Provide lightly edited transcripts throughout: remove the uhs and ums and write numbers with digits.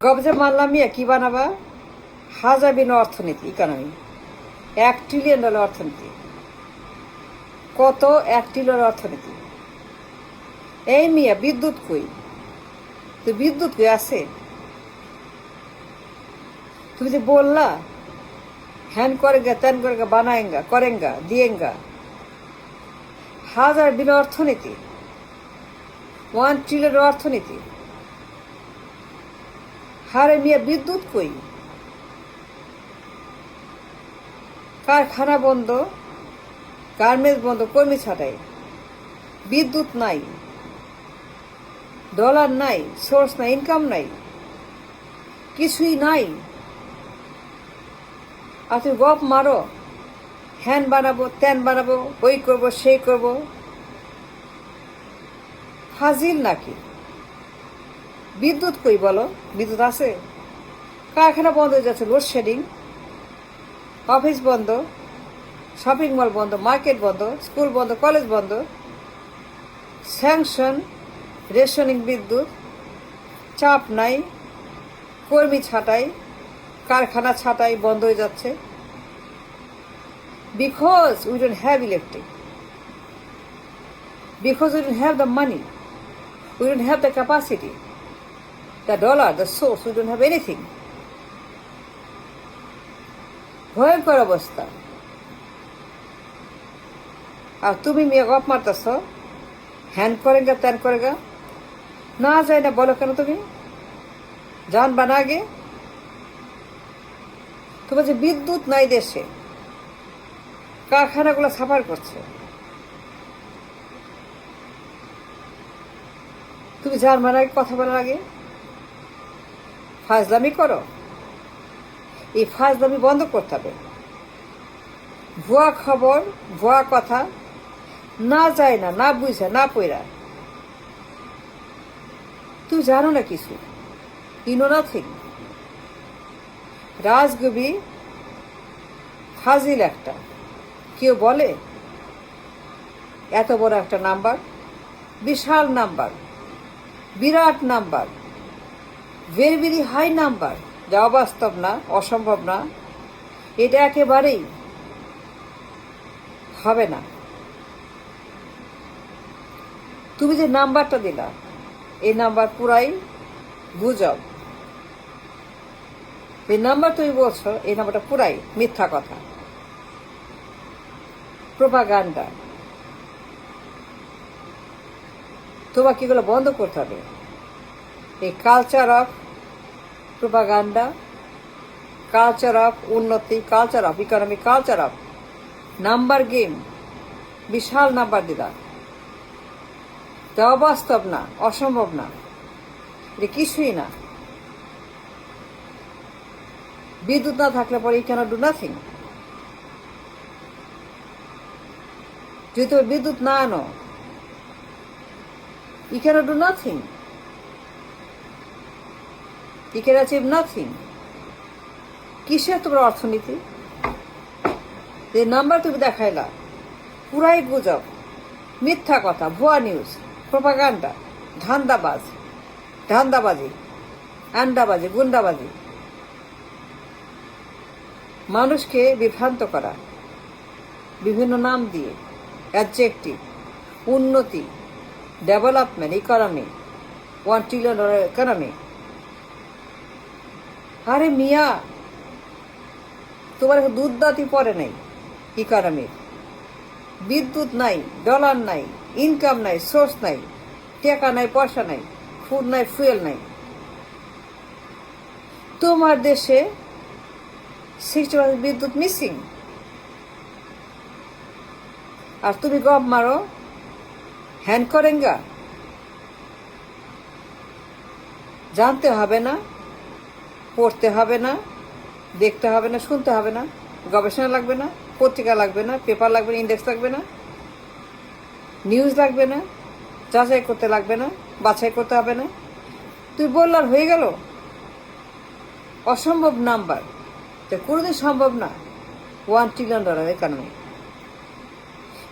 গবজে মানলাম কি বানাবা? হাজাবিন অর্থনীতি, ইকোনমি। $1 ট্রিলিয়ন অর্থনীতি। কত? $1 ট্রিলিয়ন অর্থনীতি। এই মিয়া বিদ্যুৎ কই? তো বিদ্যুৎ কই আছে? তুমি যে বললা হ্যান করেঙ্গা ত্যান করেঙ্গা বানায়েঙ্গা করেঙ্গা দিয়েঙ্গা, $1,000 অর্থনীতি, $1 ট্রিলিয়ন অর্থনীতি। হারে মিয়া বিদ্যুৎ কই? কারখানা বন্ধ, গার্মেন্টস বন্ধ, কর্মী ছাঁটাই, বিদ্যুৎ নাই, ডলার নাই, সোর্স নাই, ইনকাম নাই, কিছুই নাই। আর তুমি গপ মারো হ্যান বানাবো ত্যান বানাবো, ওই করবো সেই করবো। ফাজিল নাকি? বিদ্যুৎ কই বলো? বিদ্যুৎ আছে? কারখানা বন্ধ হয়ে যাচ্ছে, লোডশেডিং, অফিস বন্ধ, শপিং মল বন্ধ, মার্কেট বন্ধ, স্কুল বন্ধ, কলেজ বন্ধ, স্যাংশন, রেশনিং বিদ্যুৎ, চাপ নাই, কর্মী ছাঁটাই, কারখানা ছাঁটাই বন্ধ হয়ে যাচ্ছে। Because we don't have electric, because we don't have the money, we don't have the capacity, the dollar, the source, we don't have anything. ভয়ঙ্কর অবস্থা। আর তুমি মেয়ে গপ মারতেছ হ্যান করেঙ্গা ত্যান করেগা। না যায় না বলো কেন? তুমি জানবা না আগে? তোমার যে বিদ্যুৎ নাই দেশে, কারখানাগুলো সাফার করছে, তুমি জানবা না আগে? কথা বলার আগে ফাজলামি করো। এই ফাজলামি বন্ধ করতে হবে। ভুয়া খবর, ভুয়া কথা, না যায় না, না বুঝা, না পইরা। তুই জানো না কিছু, ইউ নো নাথিং। রাজগবি ফাজিল একটা। কেউ বলে এত বড় একটা নাম্বার, বিশাল নাম্বার, বিরাট number, very very high number, যা অবাস্তব না, অসম্ভব না, এটা একেবারেই হবে না। তুমি যে নাম্বারটা দিলা, এই নাম্বার পুরাই গুজব। এই নাম্বার তুমি বলছো, এই নাম্বারটা পুরাই মিথ্যা কথা, প্রোপাগান্ডা। তোমাকে এগুলো বন্ধ করতে হবে। এই culture of propaganda, culture of উন্নতি, culture of economy, culture of number game, বিশাল নাম্বার দিলা, তা অবাস্তব না, অসম্ভব না, এটা কিছুই না। বিদ্যুৎ না থাকলে পরে ইউ ক্যানট ডু নাথিং। যদি তুমি বিদ্যুৎ না আনো, you can't do nothing, you can achieve nothing. কিসের তোমার অর্থনীতি? যে নাম্বার তুমি দেখাইলা পুরাই গুজব, মিথ্যা কথা, ভুয়া নিউজ, প্রোপাগান্ডা, ধান্দাবাজ, ধান্দাবাজি, আন্ডাবাজি, গুন্ডাবাজি, মানুষকে বিভ্রান্ত করা বিভিন্ন নাম দিয়ে, অ্যাডজেক্টিভ, উন্নতি, ডেভেলপমেন্ট, ইকোনমি, $1 ট্রিলিয়ন ইকোনমি। আরে মিয়া, তোমার দুধ দাঁতি পড়ে নাই ইকোনমির। বিদ্যুৎ নাই, ডলার নাই, ইনকাম নাই, সোর্স নাই, টাকা নাই, পয়সা নাই, ফুড নাই, ফুয়েল নাই। তোমার দেশে 60% বিদ্যুৎ মিসিং। আর তুমি গপ মারো হ্যান করেঙ্গা। জানতে হবে না, পড়তে হবে না, দেখতে হবে না, শুনতে হবে না, গবেষণা লাগবে না, পত্রিকা লাগবে না, পেপার লাগবে না, ইন্ডেক্স লাগবে না, নিউজ লাগবে না, যাচাই করতে লাগবে না, বাছাই করতে হবে না। তুই বললার হয়ে গেল। অসম্ভব নাম্বার, তো কোনোদিন সম্ভব না। $1 ট্রিলিয়ন ইকোনমি।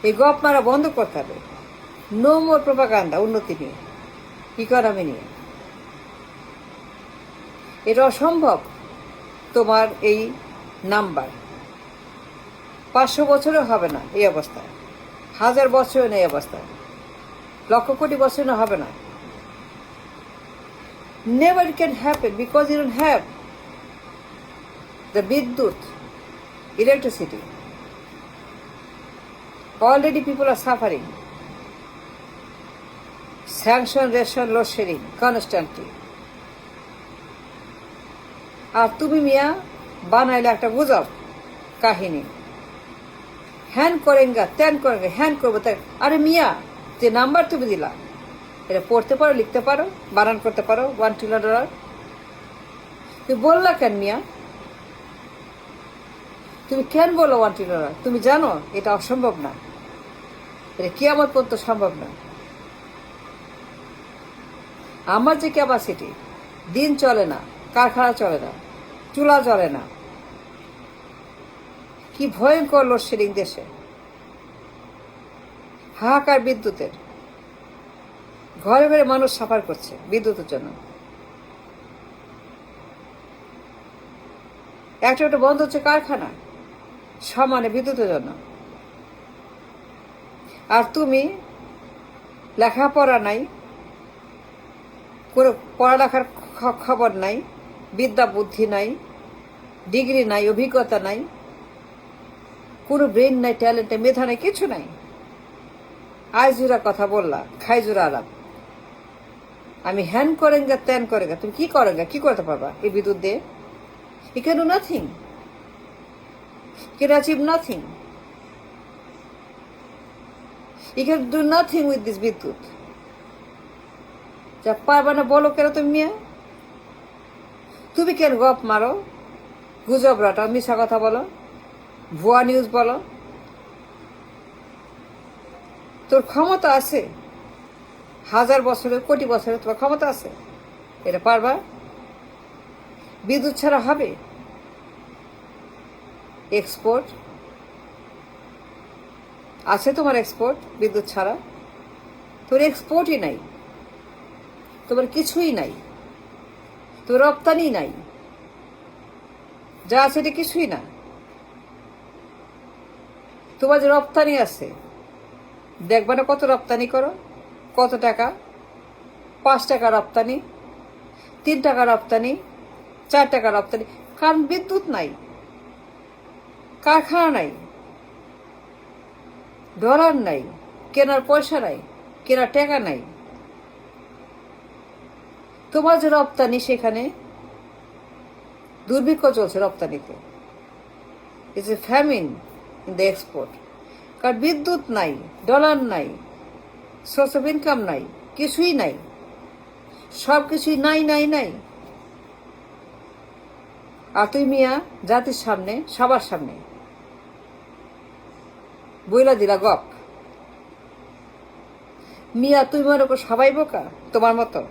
এই গপ মারা বন্ধ করতে হবে। নো মোর প্রোপাগান্ডা উন্নতি নিয়ে, ইকোনমি নিয়ে। এটা অসম্ভব। তোমার এই নাম্বার 500 বছরও হবে না এই অবস্থায়, 1000 বছরও নেই অবস্থায়, লক্ষ কোটি বছর না হবে না। Never it can happen because you don't have the বিদ্যুৎ, electricity. Already people are suffering. Sanction, ration, load shedding constantly. আর তুমি মিয়া বানাইলে একটা গুজব কাহিনী, হ্যান করেঙ্গা ত্যান করেঙ্গা, হ্যান করবো তাই। আরে মিয়া, যে নাম্বার তুমি দিলা এটা পড়তে পারো, লিখতে পারো, বানান করতে পারো, $1 trillion। তুমি বললা কেন মিয়া? তুমি কেন বলো $1 trillion? তুমি জানো এটা অসম্ভব না, এটা কিয়ামত পর্যন্ত সম্ভব না। আমার যে ক্যাপাসিটি, দিন চলে না, কারখানা চলে না, চুলা চলে না, কি ভয়ঙ্কর লোডশেডিং দেশে, হাহাকার বিদ্যুতের, ঘরে ঘরে মানুষ সাফার করছে বিদ্যুতের জন্য। একটা একটা বন্ধ হচ্ছে কারখানা সমানে বিদ্যুতের জন্য। আর তুমি লেখাপড়া নাই, কোনো পড়ালেখার খবর নাই, বিদ্যা বুদ্ধি নাই, ডিগ্রি নাই, অভিজ্ঞতা নাই, কোনো ব্রেন নাই, ট্যালেন্ট নাই, মেধা নাই, কিছু নাই। আইজুরা কথা বললা, খাইজুরা আলাপ। আমি হ্যান করেঙ্গা ত্যান করেঙ্গা, তুমি কি করেঙ্গা, কি করতে পারবা এই বিদ্যুৎ দিয়ে? You can do nothing. You can achieve nothing. You can do nothing with this বিদ্যুৎ। যা পারবা না বলো কেন তুমি মিয়া? তুমি কেন গপ মারো, গুজব রাটাও, মিশা কথা বলো, ভুয়া নিউজ বলো? তোর ক্ষমতা আছে, 1000 বছরের, কোটি বছরের তোমার ক্ষমতা আছে, এটা পারবা? বিদ্যুৎ ছাড়া হবে? এক্সপোর্ট আছে তোমার, এক্সপোর্ট বিদ্যুৎ ছাড়া? তোর এক্সপোর্টই নাই, তোমার কিছুই নাই, তোর রপ্তানি নাই, যা আছে এটা কিছুই না। তোমার যে রপ্তানি আছে, দেখবা না কত রপ্তানি করো, কত টাকা? 5 টাকা রপ্তানি, 3 টাকা রপ্তানি, 4 টাকা রপ্তানি, কারণ বিদ্যুৎ নাই, কারখানা নাই, ডলার নাই, কেনার পয়সা নাই, কেনার টাকা নাই। তোমার যে রপ্তানি, সেখানে দুর্ভিক্ষ চলছে রপ্তানিতে। It's a famine in the export, কারণ বিদ্যুৎ নাই, ডলার নাই, সোর্স অফ ইনকাম নাই, কিছুই নাই, সব কিছুই নাই নাই নাই। আর তুই মিয়া জাতির সামনে, সবার সামনে বইলা দিলা গপ। মিয়া তুই মনে কর সবাই বোকা তোমার মতো?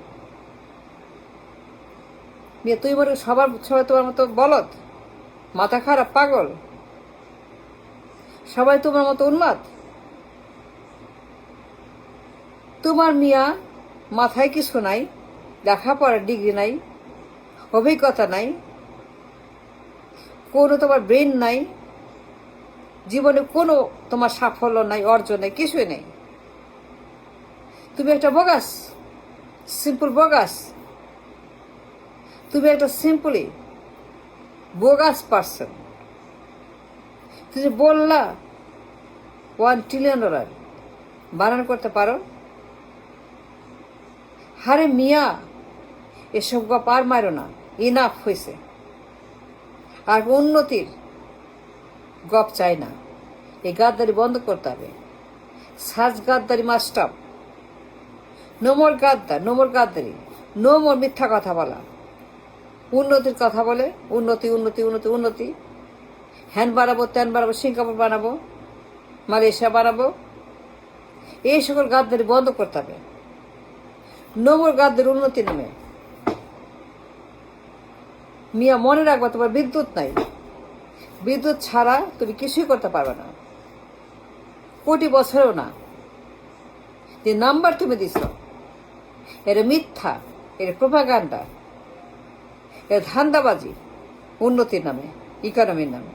মিয়া তুই মনে সবার সবাই তোমার মতো বলদ, মাথা খারাপ, পাগল? সবাই তোমার মতো উন্মাদ? তোমার মিয়া মাথায় কিছু নাই, লেখাপড়ার ডিগ্রি নাই, অভিজ্ঞতা নাই, কোনো তোমার ব্রেন নাই, জীবনে কোনো তোমার সাফল্য নাই, অর্জন নেই, কিছুই নেই। তুমি একটা বোগাস, সিম্পল বোগাস। তুমি একটা সিম্পলি বোগাস পার্সন। তুমি বললা $1 trillion বানান করতে পারো? হারে মিয়া, এসব গপ আর মারো না, ইনাফ হয়েছে। আর উন্নতির গপ চাই না, এই গাদ্দারি বন্ধ করতে হবে। সাজ গাদ্দারি মাস্টার, নো মোর গাদ্দার, নো মোর গাদ্দারি, নো মোর মিথ্যা কথা বলা। উন্নতির কথা বলে উন্নতি উন্নতি উন্নতি উন্নতি, হ্যান বাড়াবো, ত্যান বাড়াবো, সিঙ্গাপুর বানাবো, মালয়েশিয়া বানাবো, এই সকল গাদ্দারি বন্ধ করতে হবে। নো মোর গাদ্দারি, উন্নতি নেমে। মিয়া মনে রাখবা, তোমার বিদ্যুৎ নাই, বিদ্যুৎ ছাড়া তুমি কিছুই করতে পারবে না, কোটি বছরেও না। যে নাম্বার তুমি দিছ, এটা মিথ্যা, এটা প্রোপাগান্ডা, এ ধান্দাবাজি উন্নতির নামে, ইকোনমির নামে।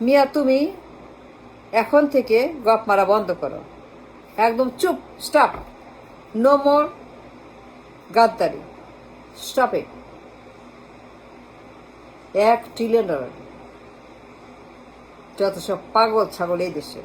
মিয়া তুমি এখন থেকে গপ মারা বন্ধ করো, একদম চুপ, স্টপ, নো মোর গাদ্দারি, স্টপ ইট। $1 ট্রিলিয়ন, যত সব পাগল ছাগল এই দেশে।